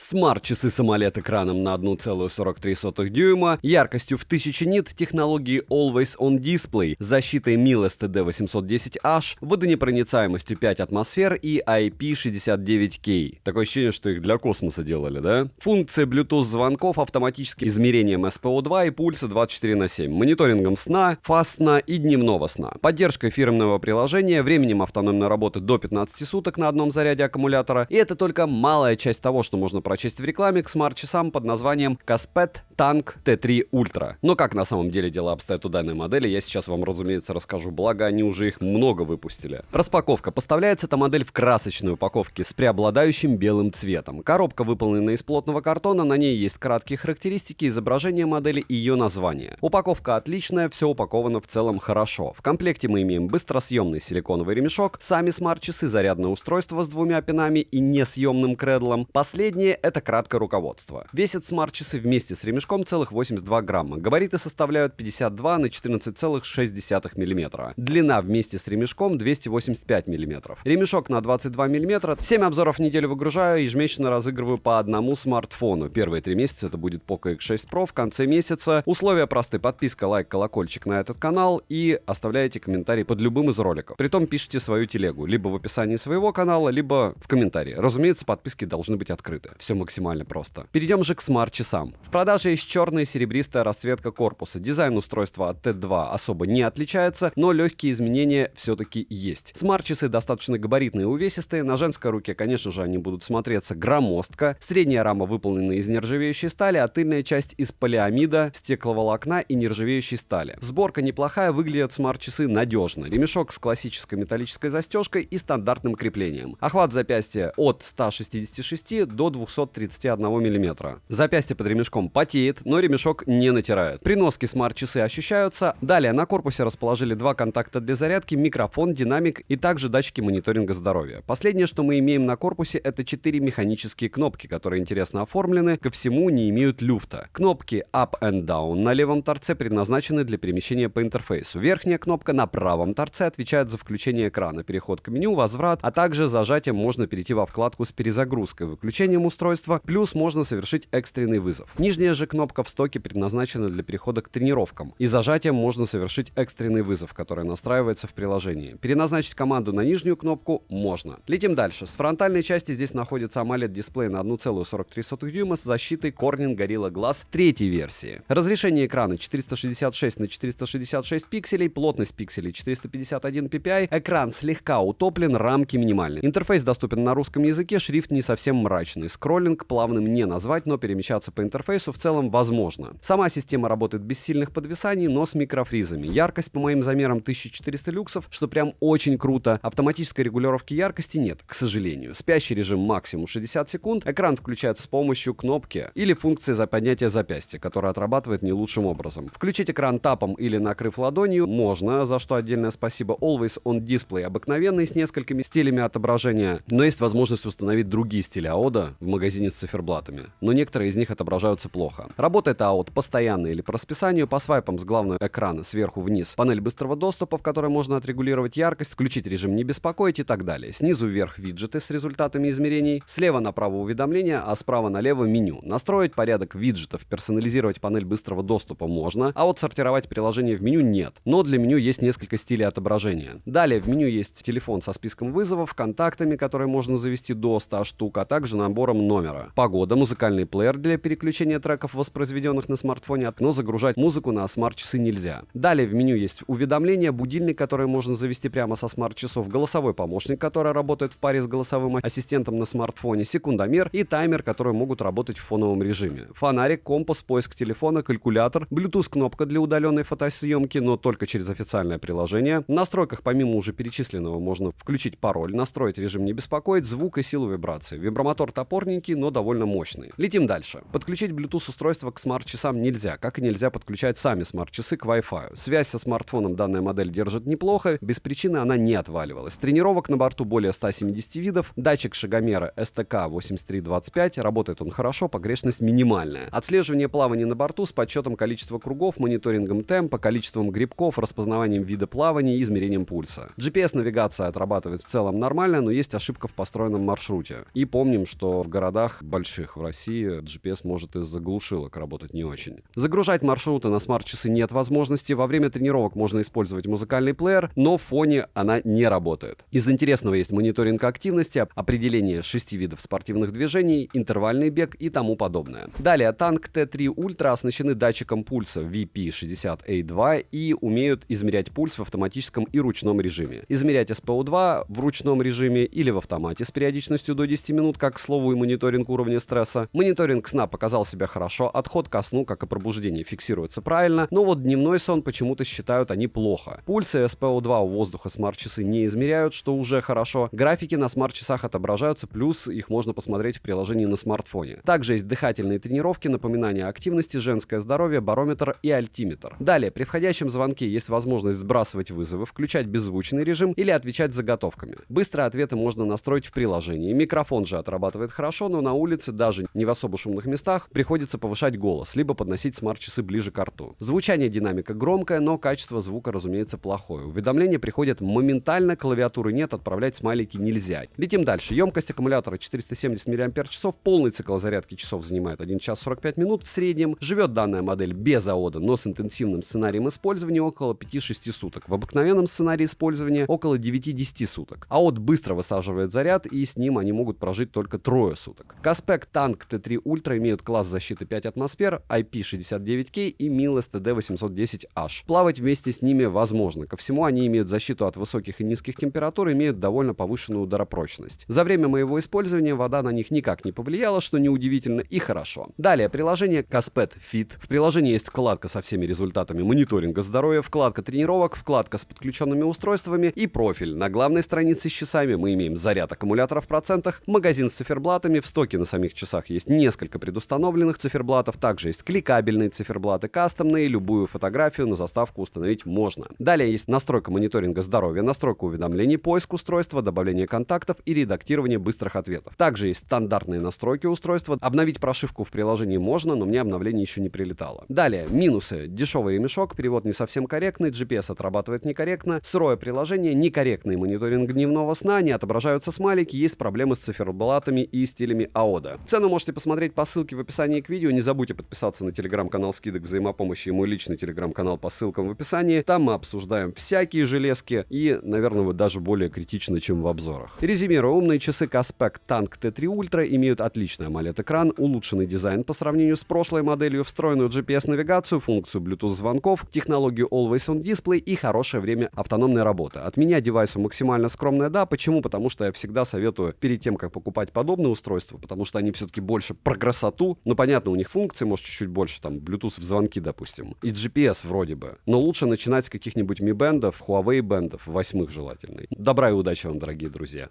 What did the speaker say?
Смарт-часы с AMOLED-экраном на 1,43 дюйма, яркостью в 1000 нит, технологией Always On Display, защитой MIL STD810H, водонепроницаемостью 5 атмосфер и IP69K. Такое ощущение, что их для космоса делали, да? Функция Bluetooth-звонков, автоматическим измерением SPO2 и пульса 24/7, мониторингом сна, фаст-сна и дневного сна, поддержкой фирменного приложения, временем автономной работы до 15 суток на одном заряде аккумулятора. И это только малая часть того, что можно прочесть в рекламе к смарт-часам под названием Caspet Tank T3 Ultra. Но как на самом деле дела обстоят у данной модели, я сейчас вам, разумеется, расскажу, благо они уже их много выпустили. Распаковка. Поставляется эта модель в красочной упаковке с преобладающим белым цветом. Коробка выполнена из плотного картона, на ней есть краткие характеристики, изображение модели и ее название. Упаковка отличная, все упаковано в целом хорошо. В комплекте мы имеем быстросъемный силиконовый ремешок, сами смарт-часы, зарядное устройство с двумя пинами и несъемным кредлом. Последнее — это краткое руководство. Весят смарт-часы вместе с ремешком целых 82 грамма. Габариты составляют 52 на 14,6 мм. Длина вместе с ремешком 285 мм. Ремешок на 22 мм. 7 обзоров в неделю выгружаю, ежемесячно разыгрываю по одному смартфону. Первые 3 месяца это будет Poco X6 Pro. В конце месяца условия просты: подписка, лайк, колокольчик на этот канал и оставляете комментарий под любым из роликов. Притом пишите свою телегу либо в описании своего канала, либо в комментарии. Разумеется, подписки должны быть открыты. Все максимально просто. Перейдем же к смарт-часам. В продаже есть черная и серебристая расцветка корпуса. Дизайн устройства от T2 особо не отличается, но легкие изменения все-таки есть. Смарт-часы достаточно габаритные и увесистые. На женской руке, конечно же, они будут смотреться громоздко. Средняя рама выполнена из нержавеющей стали, а тыльная часть из полиамида, стекловолокна и нержавеющей стали. Сборка неплохая, выглядят смарт-часы надежно. Ремешок с классической металлической застежкой и стандартным креплением. Охват запястья от 166 до 231 мм. Запястье под ремешком потеет, но ремешок не натирает. При носке смарт-часы ощущаются. Далее на корпусе расположили два контакта для зарядки, микрофон, динамик и также датчики мониторинга здоровья. Последнее, что мы имеем на корпусе, это 4 механические кнопки, которые интересно оформлены, ко всему не имеют люфта. Кнопки Up and Down на левом торце предназначены для перемещения по интерфейсу. Верхняя кнопка на правом торце отвечает за включение экрана, переход к меню, возврат, а также зажатием можно перейти во вкладку с перезагрузкой, выключением устройства, плюс можно совершить экстренный вызов. Нижняя же кнопка в стоке предназначена для перехода к тренировкам, и зажатием можно совершить экстренный вызов, который настраивается в приложении. Переназначить команду на нижнюю кнопку можно. Летим дальше. С фронтальной части здесь находится AMOLED-дисплей на 1,43 дюйма с защитой Corning Gorilla Glass 3 версии. Разрешение экрана 466 на 466 пикселей, плотность пикселей 451 ppi, экран слегка утоплен, рамки минимальны. Интерфейс доступен на русском языке, шрифт не совсем мрачный. Скроллинг плавным не назвать, но перемещаться по интерфейсу в целом возможно. Сама система работает без сильных подвисаний, но с микрофризами. Яркость по моим замерам 1400 люксов, что прям очень круто. Автоматической регулировки яркости нет, к сожалению. Спящий режим максимум 60 секунд. Экран включается с помощью кнопки или функции за поднятие запястья, которая отрабатывает не лучшим образом. Включить экран тапом или накрыв ладонью можно, за что отдельное спасибо. Always On Display обыкновенный с несколькими стилями отображения, но есть возможность установить другие стили AOD в магазине с циферблатами, но некоторые из них отображаются плохо. Работает AOD постоянно или по расписанию, по свайпам с главного экрана сверху вниз. Панель быстрого доступа, в которой можно отрегулировать яркость, включить режим «Не беспокоить» и так далее. Снизу вверх виджеты с результатами измерений, слева направо уведомления, а справа налево меню. Настроить порядок виджетов, персонализировать панель быстрого доступа можно, а вот сортировать приложение в меню нет. Но для меню есть несколько стилей отображения. Далее в меню есть телефон со списком вызовов, контактами, которые можно завести до 100 штук, а также набором номера. Погода, музыкальный плеер для переключения треков, воспроизведенных на смартфоне, но загружать музыку на смарт-часы нельзя. Далее в меню есть уведомления, будильник, который можно завести прямо со смарт-часов, голосовой помощник, который работает в паре с голосовым ассистентом на смартфоне, секундомер и таймер, которые могут работать в фоновом режиме. Фонарик, компас, поиск телефона, калькулятор, Bluetooth-кнопка для удаленной фотосъемки, но только через официальное приложение. В настройках помимо уже перечисленного можно включить пароль, настроить режим «Не беспокоить», звук и силу вибрации. Вибромотор топорненький, но довольно мощный. Летим дальше. Подключить Bluetooth устройство устройства к смарт-часам нельзя, как и нельзя подключать сами смарт-часы к Wi-Fi. Связь со смартфоном данная модель держит неплохо, без причины она не отваливалась. Тренировок на борту более 170 видов, датчик шагомера STK8325, работает он хорошо, погрешность минимальная. Отслеживание плавания на борту с подсчетом количества кругов, мониторингом темпа, количеством грибков, распознаванием вида плавания и измерением пульса. GPS-навигация отрабатывает в целом нормально, но есть ошибка в построенном маршруте. И помним, что в городах больших в России GPS может из-за глушилок работать не очень. Загружать маршруты на смарт-часы нет возможности. Во время тренировок можно использовать музыкальный плеер, но в фоне она не работает. Из интересного есть мониторинг активности, определение 6 видов спортивных движений, интервальный бег и тому подобное. Далее, Tank T3 Ultra оснащены датчиком пульса VP60A2 и умеют измерять пульс в автоматическом и ручном режиме. Измерять SPO2 в ручном режиме или в автомате с периодичностью до 10 минут, как, к слову, и мониторинг уровня стресса. Мониторинг сна показал себя хорошо, отход ко сну, как и пробуждение, фиксируется правильно, но вот дневной сон почему-то считают они плохо. Пульс и SPO2 у воздуха смарт-часы не измеряют, что уже хорошо. Графики на смарт-часах отображаются, плюс их можно посмотреть в приложении на смартфоне. Также есть дыхательные тренировки, напоминания о активности, женское здоровье, барометр и альтиметр. Далее, при входящем звонке есть возможность сбрасывать вызовы, включать беззвучный режим или отвечать заготовками. Быстрые ответы можно настроить в приложении. Микрофон же отрабатывает хорошо, но на улице, даже не в особо шумных местах, приходится повышать голос, либо подносить смарт-часы ближе к рту. Звучание динамика громкое, но качество звука, разумеется, плохое. Уведомления приходят моментально, клавиатуры нет, отправлять смайлики нельзя. Летим дальше. Емкость аккумулятора 470 мАч, полный цикл зарядки часов занимает 1 час 45 минут в среднем. Живет данная модель без AOD, но с интенсивным сценарием использования около 5-6 суток. В обыкновенном сценарии использования около 9-10 суток. AOD быстро высаживает заряд, и с ним они могут прожить только 3 суток. Kaspec Tank T3 Ultra имеют класс защиты 5 атмосфер, IP69K и MIL STD810H. Плавать вместе с ними возможно. Ко всему, они имеют защиту от высоких и низких температур, имеют довольно повышенную ударопрочность. За время моего использования вода на них никак не повлияла, что неудивительно и хорошо. Далее, приложение Caspet Fit. В приложении есть вкладка со всеми результатами мониторинга здоровья, вкладка тренировок, вкладка с подключенными устройствами и профиль. На главной странице с часами мы имеем заряд аккумулятора в процентах, магазин с циферблатами, в стоке на самих часах есть несколько предустановленных циферблатов, также есть кликабельные циферблаты, кастомные, любую фотографию на заставку установить можно. Далее есть настройка мониторинга здоровья, настройка уведомлений, поиск устройства, добавление контактов и редактирование быстрых ответов. Также есть стандартные настройки устройства, обновить прошивку в приложении можно, но мне обновление еще не прилетало. Далее, минусы. Дешевый ремешок, перевод не совсем корректный, GPS отрабатывает некорректно, сырое приложение, некорректный мониторинг дневного сна, не отображаются смайлики, есть проблемы с циферблатами и стилями AOD. Цену можете посмотреть по ссылке в описании к видео, не забудьте подписаться на телеграм-канал скидок взаимопомощи и мой личный телеграм-канал по ссылкам в описании, там мы обсуждаем всякие железки и, наверное, вы даже более критично, чем в обзорах. Резюмирую, умные часы Caspec Tank T3 Ultra имеют отличный AMOLED-экран, улучшенный дизайн по сравнению с прошлой моделью, встроенную GPS-навигацию, функцию Bluetooth-звонков, технологию Always On Display и хорошее время автономной работы. От меня девайсу максимально скромная «да». Почему? Потому что я всегда советую перед тем, как покупать подобные устройства, потому что они все-таки больше про красоту. Ну, понятно, у них функции, может, чуть-чуть больше, там, Bluetooth в звонки, допустим. И GPS вроде бы. Но лучше начинать с каких-нибудь Mi Band'ов, Huawei Band'ов, 8 желательно. Добра и удачи вам, дорогие друзья.